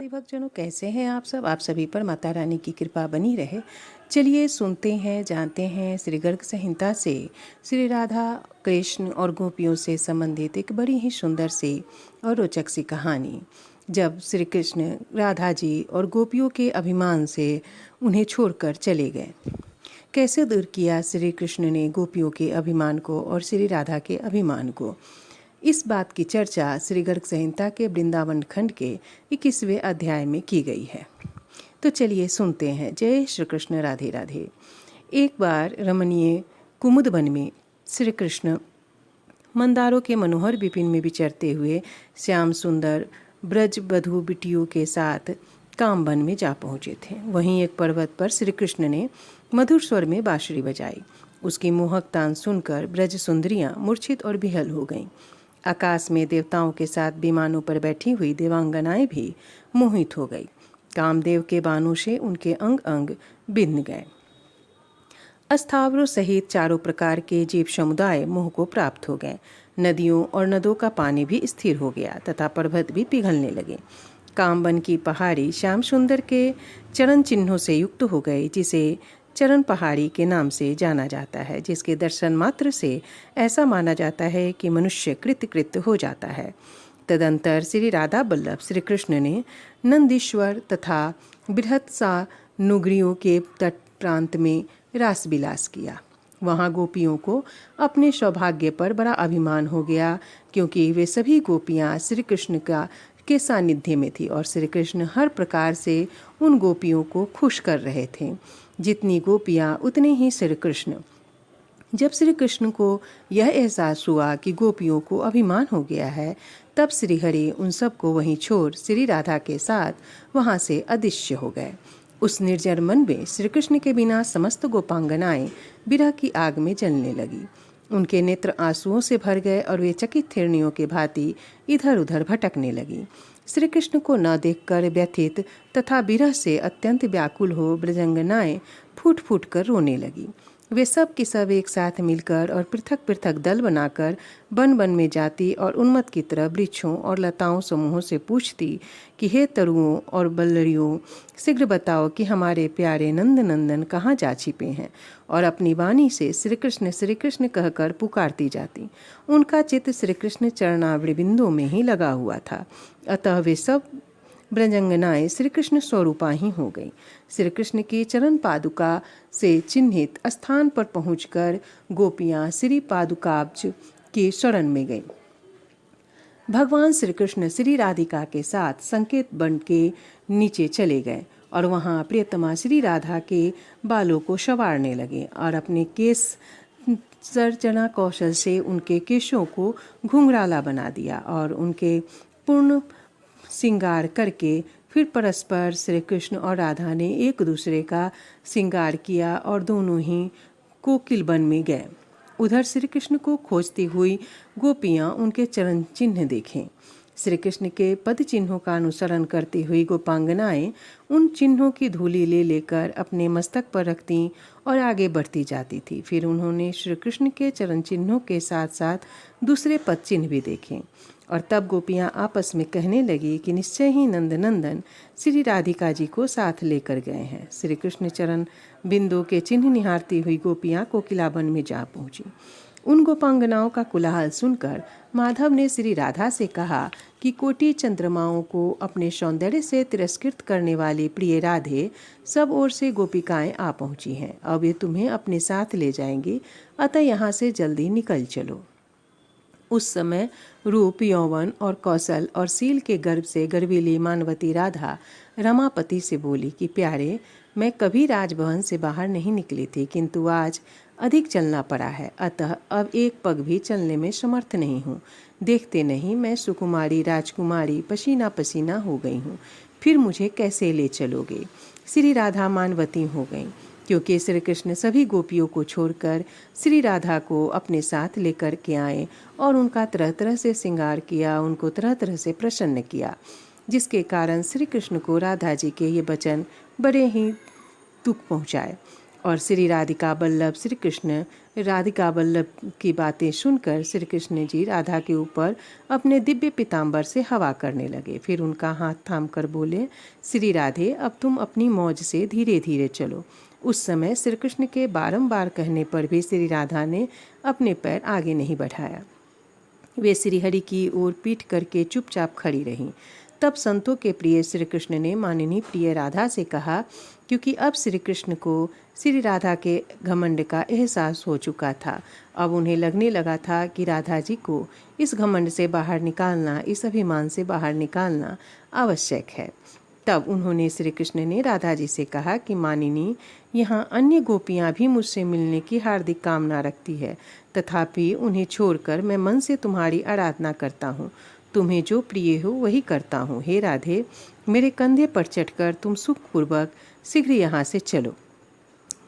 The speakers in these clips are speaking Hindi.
भाई भक्तजनों, कैसे हैं आप सब। आप सभी पर माता रानी की कृपा बनी रहे। चलिए सुनते हैं, जानते हैं श्री गर्ग संहिता से श्री राधा कृष्ण और गोपियों से संबंधित एक बड़ी ही सुंदर सी और रोचक सी कहानी। जब श्री कृष्ण राधा जी और गोपियों के अभिमान से उन्हें छोड़कर चले गए, कैसे दूर किया श्री कृष्ण ने गोपियों के अभिमान को और श्री राधा के अभिमान को। इस बात की चर्चा श्री गर्ग संहिता के वृंदावन खंड के 21वें अध्याय में की गई है। तो चलिए सुनते हैं। जय श्री कृष्ण, राधे राधे। एक बार रमणीय कुमुद वन में श्री कृष्ण मंदारों के मनोहर विपिन में विचरते हुए श्याम सुंदर ब्रज बधू बिटियों के साथ कामवन में जा पहुँचे थे। वहीं एक पर्वत पर श्री कृष्ण ने मधुर स्वर में बांसुरी बजाई। उसकी मोहक तान सुनकर ब्रज सुंदरियां मूर्छित और बिहल हो गईं। आकाश में देवताओं के साथ विमानों पर बैठी हुई देवांगनाएं भी मोहित हो गई। कामदेव के बाणों से उनके अंग अंग बिंध गए। अस्थावरों सहित चारों प्रकार के जीव समुदाय मोह को प्राप्त हो गए। नदियों और नदों का पानी भी स्थिर हो गया तथा पर्वत भी पिघलने लगे। कामवन की पहाड़ी श्याम सुंदर के चरण चिन्हों से युक्त हो गई, जिसे चरण पहाड़ी के नाम से जाना जाता है, जिसके दर्शन मात्र से ऐसा माना जाता है कि मनुष्य कृत हो जाता है। तदंतर श्री राधा बल्लभ श्री कृष्ण ने नंदीश्वर तथा बृहत सा नुगरियों के तट प्रांत में रास विलास किया। वहाँ गोपियों को अपने सौभाग्य पर बड़ा अभिमान हो गया, क्योंकि वे सभी गोपियाँ श्री कृष्ण के सानिध्य में थी और श्री कृष्ण हर प्रकार से उन गोपियों को खुश कर रहे थे। जितनी गोपियाँ उतने ही श्री कृष्ण। जब श्री कृष्ण को यह एहसास हुआ कि गोपियों को अभिमान हो गया है, तब श्री हरि उन सबको वहीं छोड़ श्री राधा के साथ वहाँ से अदृश्य हो गए। उस निर्जर मन में श्री कृष्ण के बिना समस्त गोपांगनाएं विरह की आग में जलने लगी। उनके नेत्र आंसुओं से भर गए और वे चकित हिरनियों के भांति इधर उधर भटकने लगी। श्री कृष्ण को न देखकर व्यथित तथा विरह से अत्यंत व्याकुल हो ब्रजंगनाएं फूट फूट कर रोने लगी। वे सब की सब एक साथ मिलकर और पृथक पृथक दल बनाकर वन वन में जाती और उन्मत्त की तरह वृक्षों और लताओं समूहों से पूछती कि हे तरुओं और बल्लरियों, शीघ्र बताओ कि हमारे प्यारे नंद नंदन कहाँ जा छिपे हैं। और अपनी वाणी से श्री कृष्ण कहकर पुकारती जाती। उनका चित्त श्री कृष्ण चरणावृबिंदों में ही लगा हुआ था, अतः वे सब ब्रजंगनाएं श्री कृष्ण स्वरूपा ही हो गई। श्री कृष्ण की चरण पादुका से चिन्हित स्थान पर पहुंचकर गोपियां श्री पादुकाब्ज की शरण में गईं। भगवान श्री कृष्ण श्री राधिका के साथ संकेत वन के नीचे चले गए और वहां प्रियतमा श्री राधा के बालों को संवारने लगे और अपने केस सर्जना कौशल से उनके केशों को घुंघराला बना दिया और उनके पूर्ण श्रृंगार करके फिर परस्पर श्री कृष्ण और राधा ने एक दूसरे का श्रृंगार किया और दोनों ही कोकिल वन में गए। उधर श्री कृष्ण को खोजती हुई गोपियां उनके चरण चिन्ह देखें। श्री कृष्ण के पद चिन्हों का अनुसरण करती हुई गोपांगनाएं उन चिन्हों की धूली ले लेकर अपने मस्तक पर रखती और आगे बढ़ती जाती थी। फिर उन्होंने श्री कृष्ण के चरण चिन्हों के साथ साथ दूसरे पद चिन्ह भी देखे और तब गोपियां आपस में कहने लगी कि निश्चय ही नंद नंदन श्री राधिका जी को साथ लेकर गए हैं। श्री कृष्ण चरण बिंदु के चिन्ह निहारती हुई गोपियां कोकिलावन में जा पहुंची। उन गोपांगनाओं का कोलाहल सुनकर माधव ने श्री राधा से कहा कि कोटि चंद्रमाओं को अपने सौंदर्य से तिरस्कृत करने वाली प्रिय राधे सब ओर से गोपिकाएं आ पहुंची हैं। अब ये तुम्हें अपने साथ ले जाएंगी, अतः यहाँ से जल्दी निकल चलो। उस समय रूप, यौवन और कौशल और सील के गर्भ से गर्वीली मानवती राधा रमापति से बोली कि प्यारे, मैं कभी राजभवन से बाहर नहीं निकली थी, किंतु आज अधिक चलना पड़ा है, अतः अब एक पग भी चलने में समर्थ नहीं हूँ। देखते नहीं मैं सुकुमारी राजकुमारी पसीना पसीना हो गई हूँ, फिर मुझे कैसे ले चलोगे। श्री राधा मानवती हो गई, क्योंकि श्री कृष्ण सभी गोपियों को छोड़कर श्री राधा को अपने साथ लेकर के आए और उनका तरह तरह से श्रृंगार किया, उनको तरह तरह से प्रसन्न किया, जिसके कारण श्री कृष्ण को राधा जी के ये वचन बड़े ही दुख पहुँचाए और श्री राधिका वल्लभ श्री कृष्ण राधिका वल्लभ की बातें सुनकर श्री कृष्ण जी राधा के ऊपर अपने दिव्य पीताम्बर से हवा करने लगे। फिर उनका हाथ थाम कर बोले, श्री राधे, अब तुम अपनी मौज से धीरे धीरे चलो। उस समय श्री कृष्ण के बारंबार कहने पर भी श्री राधा ने अपने पैर आगे नहीं बढ़ाया। वे श्रीहरि की ओर पीठ करके चुपचाप खड़ी रहीं। तब संतों के प्रिय श्री कृष्ण ने माननीय प्रिय राधा से कहा, क्योंकि अब श्री कृष्ण को श्री राधा के घमंड का एहसास हो चुका था। अब उन्हें लगने लगा था कि राधा जी को इस घमंड से बाहर निकालना, इस अभिमान से बाहर निकालना आवश्यक है। तब उन्होंने श्री कृष्ण ने राधा जी से कहा कि मानिनी, यहाँ अन्य गोपियाँ भी मुझसे मिलने की हार्दिक कामना रखती है, तथापि उन्हें छोड़कर मैं मन से तुम्हारी आराधना करता हूँ। तुम्हें जो प्रिय हो वही करता हूँ। हे राधे, मेरे कंधे पर चढ़कर तुम सुखपूर्वक शीघ्र यहाँ से चलो।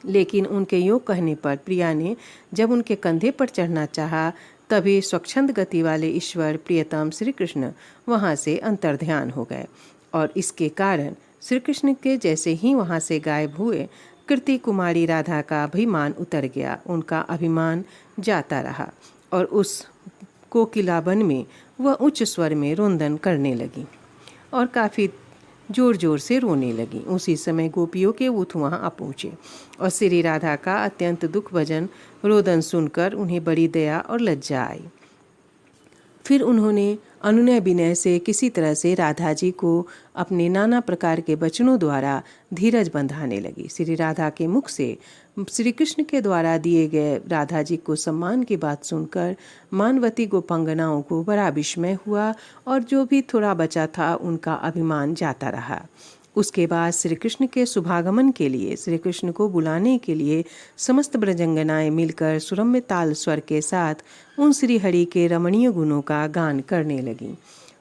लेकिन उनके योग कहने पर प्रिया ने जब उनके कंधे पर चढ़ना चाहा, तभी स्वच्छंद गति वाले ईश्वर प्रियतम श्री कृष्ण वहाँ से अंतर्ध्यान हो गए और इसके कारण श्री कृष्ण के जैसे ही वहाँ से गायब हुए, कृति कुमारी राधा का अभिमान उतर गया। उनका अभिमान जाता रहा और उस कोकिलावन में वह उच्च स्वर में रोदन करने लगी और काफ़ी जोर जोर से रोने लगी। उसी समय गोपियों के ऊँट वहाँ आ पहुँचे और श्री राधा का अत्यंत दुख भजन रोदन सुनकर उन्हें बड़ी दया और लज्जा आई। फिर उन्होंने अनुनय विनय से किसी तरह से राधा जी को अपने नाना प्रकार के वचनों द्वारा धीरज बंधाने लगी। श्री राधा के मुख से श्री कृष्ण के द्वारा दिए गए राधा जी को सम्मान की बात सुनकर मानवती गोपांगनाओं को बड़ा विस्मय हुआ और जो भी थोड़ा बचा था उनका अभिमान जाता रहा। उसके बाद श्री कृष्ण के शुभागमन के लिए, श्री कृष्ण को बुलाने के लिए समस्त ब्रजंगनाएं मिलकर सुरम्य ताल स्वर के साथ उन श्री हरि के रमणीय गुणों का गान करने लगीं।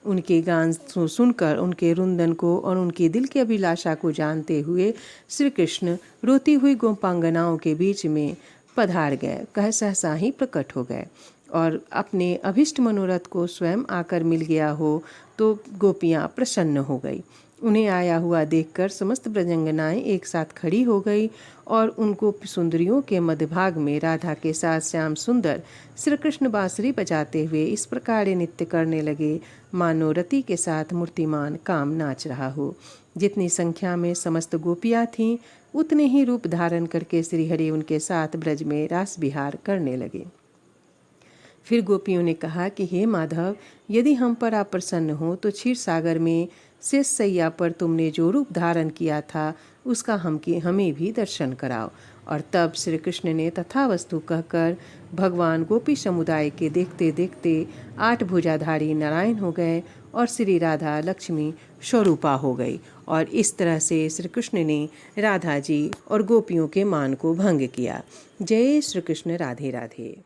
उनके गान सुनकर उनके रुंदन को और उनकी दिल की अभिलाषा को जानते हुए श्री कृष्ण रोती हुई गोपांगनाओं के बीच में पधार गए, कह सहसा ही प्रकट हो गए और अपने अभिष्ट मनोरथ को स्वयं आकर मिल गया हो तो गोपियाँ प्रसन्न हो गई। उन्हें आया हुआ देखकर समस्त ब्रजंगनाएं एक साथ खड़ी हो गई और उनको सुंदरियों के मध्यभाग में राधा के साथ श्याम सुंदर श्री कृष्ण बांसुरी बजाते हुए इस प्रकार नृत्य करने लगे मानो रति के साथ मूर्तिमान काम नाच रहा हो। जितनी संख्या में समस्त गोपियाँ थीं, उतने ही रूप धारण करके श्रीहरि उनके साथ ब्रज में रास विहार करने लगे। फिर गोपियों ने कहा कि हे माधव, यदि हम पर आप प्रसन्न हो तो क्षीर सागर में शेष सैया पर तुमने जो रूप धारण किया था उसका हमें भी दर्शन कराओ। और तब श्री कृष्ण ने तथावस्तु कहकर भगवान गोपी समुदाय के देखते देखते 8 भुजाधारी नारायण हो गए और श्री राधा लक्ष्मी स्वरूपा हो गई। और इस तरह से श्री कृष्ण ने राधा जी और गोपियों के मान को भंग किया। जय श्री कृष्ण। राधे राधे।